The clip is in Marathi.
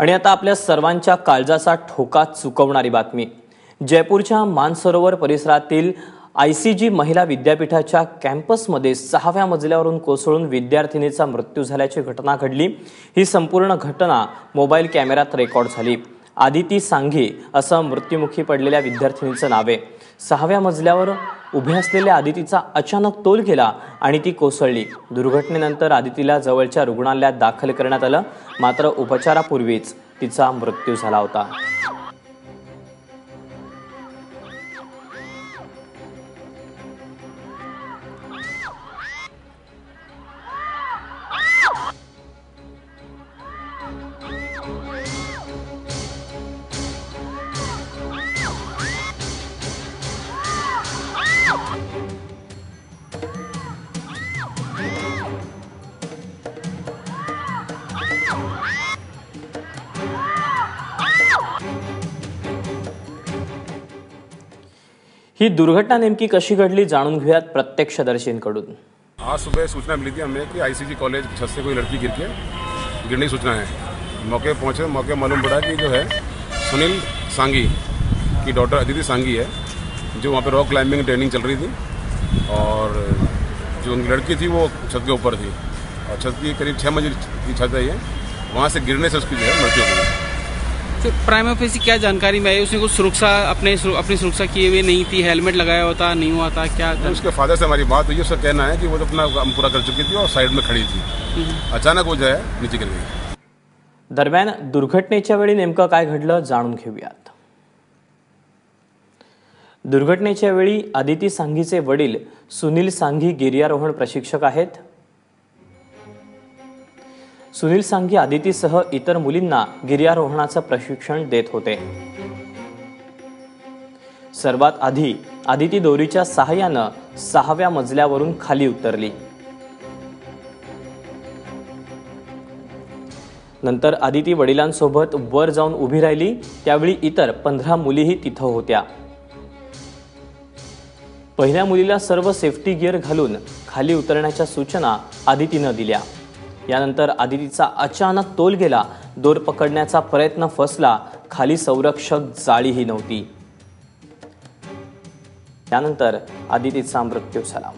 आणि आता आपल्या सर्वांच्या काळजाचा ठोका चुकवणारी बातमी। जयपूरच्या मानसरोवर परिसरातील आयसीजी महिला विद्यापीठाच्या कॅम्पसमध्ये 6व्या मजल्यावरून कोसळून विद्यार्थिनीचा मृत्यू झाल्याची घटना घडली। ही संपूर्ण घटना मोबाईल कॅमेऱ्यात रेकॉर्ड झाली। आदिती सांघी असं मृत्युमुखी पडलेल्या विद्यार्थिनीचं नाव आहे। 6व्या मजल्यावर उभे असलेल्या आदितीचा अचानक तोल गेला आणि ती कोसळली। दुर्घटनेनंतर आदितीला जवळच्या रुग्णालयात दाखल करण्यात आलं, मात्र उपचारापूर्वीच तिचा मृत्यू झाला होता। ही दुर्घटना नेमकी कशी घडली जाणून घेऊयात प्रत्यक्षदर्शींकडून। आज सुबह सूचना मिली थी हमें कि आईसीजी कॉलेज छत से कोई लड़की गिरने की सूचना है। मौके पहुंचे, मौके मालूम पड़ा कि जो है सुनील सांघी की डॉटर अदिति सांघी है, जो वहाँ पे रॉक क्लाइंबिंग ट्रेनिंग चल रही थी और जो उनकी लड़की थी वो छत के ऊपर थी और छत की करीब 6 मंजिल की छत है ये, वहाँ से गिरने से उसकी जो है मृत्यु हो गई। तो प्राइम ऑफिस की क्या जानकारी में आई? उसने कुछ सुरक्षा अपनी सुरक्षा किए हुए नहीं थी, हेलमेट लगाया होता नहीं हुआ था क्या? उसके फादर से हमारी बात हुई, उसका कहना है कि वो तो अपना काम पूरा कर चुकी थी और साइड में खड़ी थी, अचानक वो जो है नीचे गिर गई। दरम्यान दुर्घटनेच्या वेळी नेमकं काय घडलं जाणून घेऊयात। दुर्घटनेच्या वेळी आदिती सांघीचे वडील सुनील सांघी गिर्यारोहण प्रशिक्षक आहेत। सुनील सांघी आदितीसह इतर मुलींना गिर्यारोहणाचं प्रशिक्षण देत होते। सर्वात आधी आदिती दोरीच्या सहाय्यानं 6व्या मजल्यावरून खाली उतरली। नंतर आदिती वडिलांसोबत वर जाऊन उभी राहिली, त्यावेळी इतर 15 मुलीही तिथं होत्या। पहिल्या मुलीला सर्व सेफ्टी गिअर घालून खाली उतरण्याच्या सूचना आदितीनं दिल्या। यानंतर आदितीचा अचानक तोल गेला, दोर पकडण्याचा प्रयत्न फसला, खाली संरक्षक जाळीही नव्हती। त्यानंतर आदितीचा मृत्यू झाला।